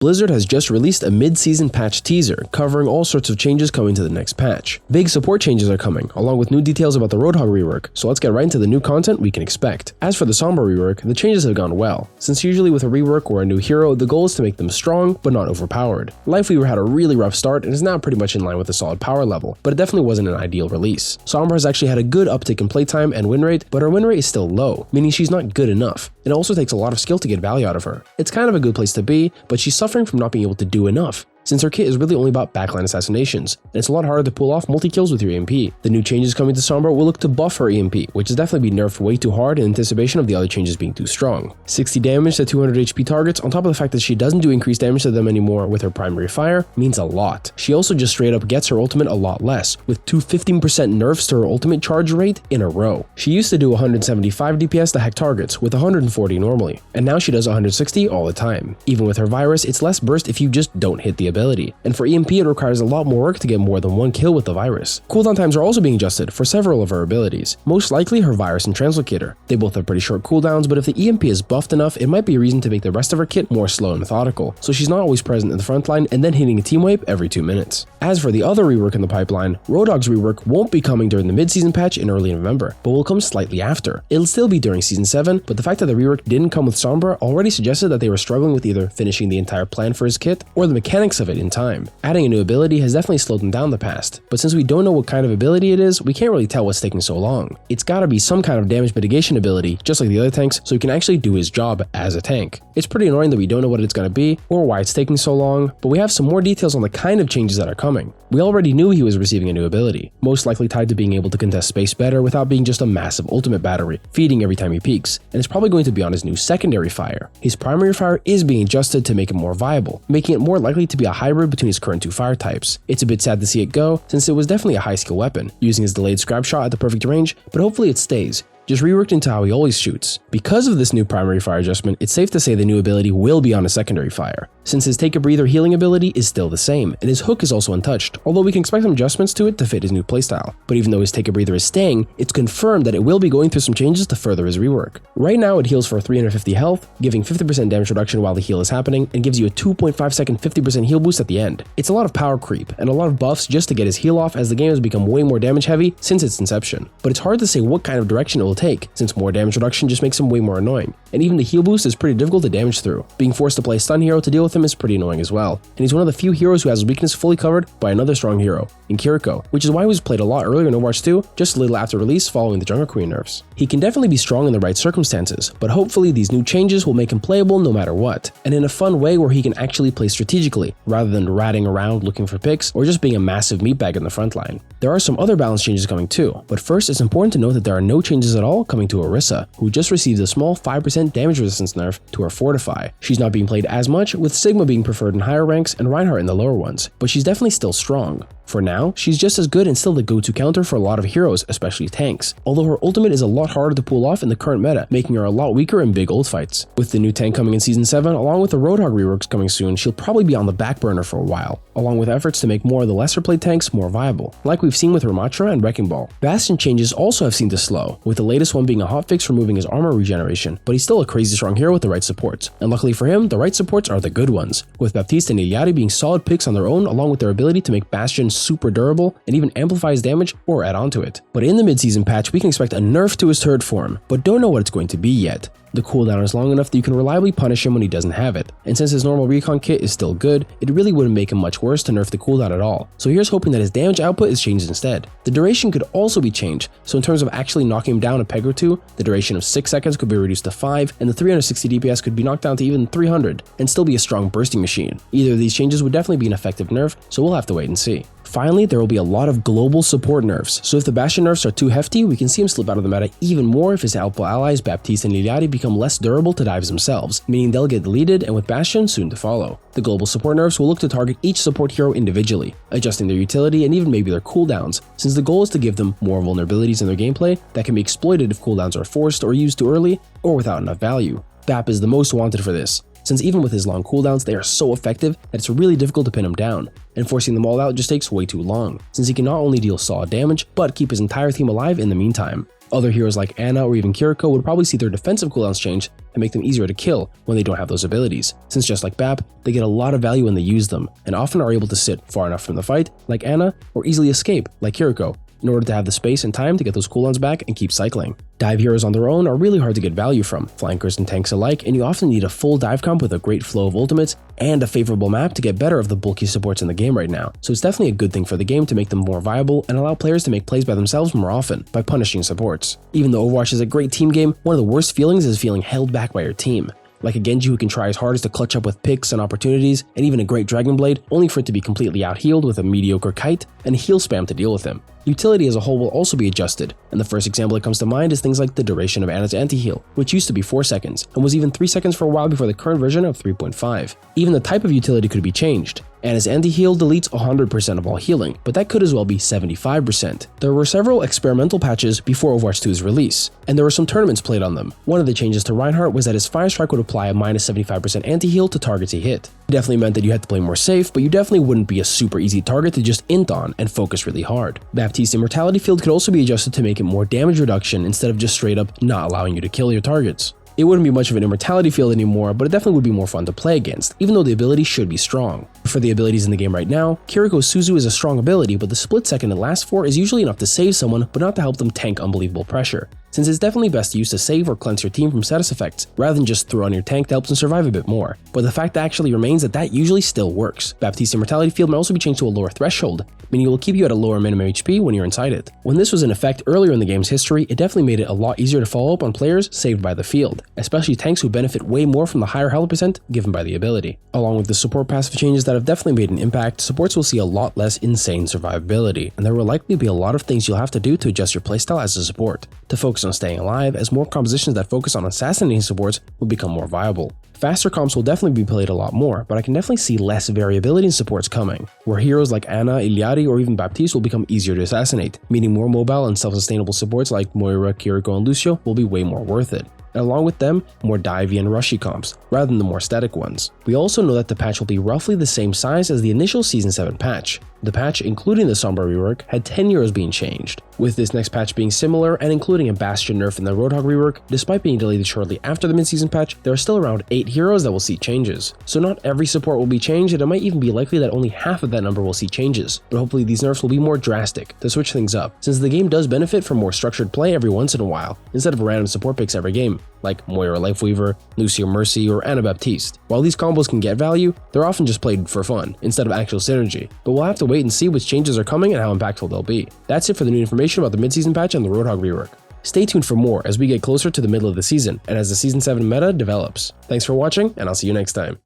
Blizzard has just released a mid-season patch teaser covering all sorts of changes coming to the next patch. Big support changes are coming, along with new details about the Roadhog rework, so let's get right into the new content we can expect. As for the Sombra rework, the changes have gone well, since usually with a rework or a new hero, the goal is to make them strong but not overpowered. Lifeweaver had a really rough start and is now pretty much in line with a solid power level, but it definitely wasn't an ideal release. Sombra has actually had a good uptick in playtime and win rate, but her win rate is still low, meaning she's not good enough. It also takes a lot of skill to get value out of her. It's kind of a good place to be, but she's suffering from not being able to do enough, since her kit is really only about backline assassinations, and it's a lot harder to pull off multi-kills with your EMP. The new changes coming to Sombra will look to buff her EMP, which has definitely been nerfed way too hard in anticipation of the other changes being too strong. 60 damage to 200 HP targets, on top of the fact that she doesn't do increased damage to them anymore with her primary fire, means a lot. She also just straight up gets her ultimate a lot less, with two 15% nerfs to her ultimate charge rate in a row. She used to do 175 DPS to hack targets, with 140 normally, and now she does 160 all the time. Even with her virus, it's less burst if you just don't hit the ability, and for EMP it requires a lot more work to get more than one kill with the virus. Cooldown times are also being adjusted for several of her abilities, most likely her virus and translocator. They both have pretty short cooldowns, but if the EMP is buffed enough, it might be a reason to make the rest of her kit more slow and methodical, so she's not always present in the front line and then hitting a team wipe every 2 minutes. As for the other rework in the pipeline, Roadhog's rework won't be coming during the mid-season patch in early November, but will come slightly after. It'll still be during Season 7, but the fact that the rework didn't come with Sombra already suggested that they were struggling with either finishing the entire plan for his kit or the mechanics of it in time. Adding a new ability has definitely slowed them down in the past, but since we don't know what kind of ability it is, we can't really tell what's taking so long. It's gotta be some kind of damage mitigation ability, just like the other tanks, so he can actually do his job as a tank. It's pretty annoying that we don't know what it's gonna be, or why it's taking so long, but we have some more details on the kind of changes that are coming. We already knew he was receiving a new ability, most likely tied to being able to contest space better without being just a massive ultimate battery, feeding every time he peeks, and it's probably going to be on his new secondary fire. His primary fire is being adjusted to make it more viable, making it more likely to be a hybrid between his current two fire types. It's a bit sad to see it go, since it was definitely a high skill weapon, using his delayed scrap shot at the perfect range, but hopefully it stays, just reworked into how he always shoots. Because of this new primary fire adjustment, it's safe to say the new ability will be on a secondary fire, since his take a breather healing ability is still the same, and his hook is also untouched, although we can expect some adjustments to it to fit his new playstyle. But even though his take a breather is staying, it's confirmed that it will be going through some changes to further his rework. Right now it heals for 350 health, giving 50% damage reduction while the heal is happening, and gives you a 2.5 second 50% heal boost at the end. It's a lot of power creep, and a lot of buffs just to get his heal off, as the game has become way more damage heavy since its inception. But it's hard to say what kind of direction it will take, since more damage reduction just makes him way more annoying, and even the heal boost is pretty difficult to damage through. Being forced to play a stun hero to deal with him is pretty annoying as well, and he's one of the few heroes who has his weakness fully covered by another strong hero, in Kiriko, which is why he was played a lot earlier in Overwatch 2, just a little after release following the Jungle Queen nerfs. He can definitely be strong in the right circumstances, but hopefully these new changes will make him playable no matter what, and in a fun way where he can actually play strategically, rather than ratting around looking for picks or just being a massive meatbag in the front line. There are some other balance changes coming too, but first it's important to note that there are no changes at all coming to Orisa, who just received a small 5% damage resistance nerf to her Fortify. She's not being played as much, with Sigma being preferred in higher ranks and Reinhardt in the lower ones, but she's definitely still strong. For now, she's just as good and still the go-to counter for a lot of heroes, especially tanks, although her ultimate is a lot harder to pull off in the current meta, making her a lot weaker in big ult fights. With the new tank coming in Season 7, along with the Roadhog reworks coming soon, she'll probably be on the back burner for a while, along with efforts to make more of the lesser played tanks more viable, like we've seen with Ramattra and Wrecking Ball. Bastion changes also have seemed to slow, with the latest one being a hotfix removing his armor regeneration, but he's still a crazy strong hero with the right supports, and luckily for him, the right supports are the good ones, with Baptiste and Iliadi being solid picks on their own, along with their ability to make Bastion super durable and even amplify his damage or add on to it. But in the mid-season patch, we can expect a nerf to his turret form, but don't know what it's going to be yet. The cooldown is long enough that you can reliably punish him when he doesn't have it, and since his normal recon kit is still good, it really wouldn't make him much worse to nerf the cooldown at all. So here's hoping that his damage output is changed instead. The duration could also be changed, so in terms of actually knocking him down a peg or two, the duration of 6 seconds could be reduced to 5, and the 360 DPS could be knocked down to even 300, and still be a strong bursting machine. Either of these changes would definitely be an effective nerf, so we'll have to wait and see. Finally, there will be a lot of global support nerfs, so if the Bastion nerfs are too hefty, we can see him slip out of the meta even more if his helpful allies Baptiste and Iliadi become less durable to dives themselves, meaning they'll get deleted and with Bastion soon to follow. The global support nerfs will look to target each support hero individually, adjusting their utility and even maybe their cooldowns, since the goal is to give them more vulnerabilities in their gameplay that can be exploited if cooldowns are forced or used too early or without enough value. Bap is the most wanted for this, since even with his long cooldowns, they are so effective that it's really difficult to pin him down, and forcing them all out just takes way too long, since he can not only deal solid damage, but keep his entire team alive in the meantime. Other heroes like Ana or even Kiriko would probably see their defensive cooldowns change and make them easier to kill when they don't have those abilities, since just like Bap, they get a lot of value when they use them, and often are able to sit far enough from the fight, like Ana, or easily escape, like Kiriko, in order to have the space and time to get those cooldowns back and keep cycling. Dive heroes on their own are really hard to get value from, flankers and tanks alike, and you often need a full dive comp with a great flow of ultimates and a favorable map to get better of the bulky supports in the game right now, so it's definitely a good thing for the game to make them more viable and allow players to make plays by themselves more often by punishing supports. Even though Overwatch is a great team game, one of the worst feelings is feeling held back by your team. Like a Genji who can try his hardest to clutch up with picks and opportunities, and even a great Dragon Blade, only for it to be completely out-healed with a mediocre kite and heal spam to deal with him. Utility as a whole will also be adjusted, and the first example that comes to mind is things like the duration of Ana's anti-heal, which used to be 4 seconds, and was even 3 seconds for a while before the current version of 3.5. Even the type of utility could be changed. Ana's anti-heal deletes 100% of all healing, but that could as well be 75%. There were several experimental patches before Overwatch 2's release, and there were some tournaments played on them. One of the changes to Reinhardt was that his Fire Strike would apply a minus 75% anti-heal to targets he hit. It definitely meant that you had to play more safe, but you definitely wouldn't be a super easy target to just int on and focus really hard. Baptiste's Immortality field could also be adjusted to make it more damage reduction instead of just straight up not allowing you to kill your targets. It wouldn't be much of an immortality field anymore, but it definitely would be more fun to play against, even though the ability should be strong. For the abilities in the game right now, Kiriko's Suzu is a strong ability, but the split second it lasts for is usually enough to save someone, but not to help them tank unbelievable pressure, since it's definitely best used to save or cleanse your team from status effects, rather than just throw on your tank to help them survive a bit more. But the fact actually remains that usually still works. Baptiste's Immortality field may also be changed to a lower threshold, meaning it will keep you at a lower minimum HP when you're inside it. When this was in effect earlier in the game's history, it definitely made it a lot easier to follow up on players saved by the field, especially tanks who benefit way more from the higher health percent given by the ability. Along with the support passive changes that have definitely made an impact, supports will see a lot less insane survivability, and there will likely be a lot of things you'll have to do to adjust your playstyle as a support, to focus on staying alive, as more compositions that focus on assassinating supports will become more viable. Faster comps will definitely be played a lot more, but I can definitely see less variability in supports coming, where heroes like Ana, Iliari, or even Baptiste will become easier to assassinate, meaning more mobile and self-sustainable supports like Moira, Kiriko, and Lucio will be way more worth it. And along with them, more divey and rushy comps, rather than the more static ones. We also know that the patch will be roughly the same size as the initial Season 7 patch. The patch, including the Sombra rework, had 10 heroes being changed, with this next patch being similar and including a Bastion nerf in the Roadhog rework. Despite being deleted shortly after the mid-season patch, there are still around 8 heroes that will see changes. So not every support will be changed, and it might even be likely that only half of that number will see changes, but hopefully these nerfs will be more drastic to switch things up, since the game does benefit from more structured play every once in a while, instead of random support picks every game, like Moira Lifeweaver, Lucio Mercy, or Ana Baptiste. While these combos can get value, they're often just played for fun, instead of actual synergy, but we'll have to wait and see which changes are coming and how impactful they'll be. That's it for the new information about the mid-season patch and the Roadhog rework. Stay tuned for more as we get closer to the middle of the season, and as the Season 7 meta develops. Thanks for watching, and I'll see you next time.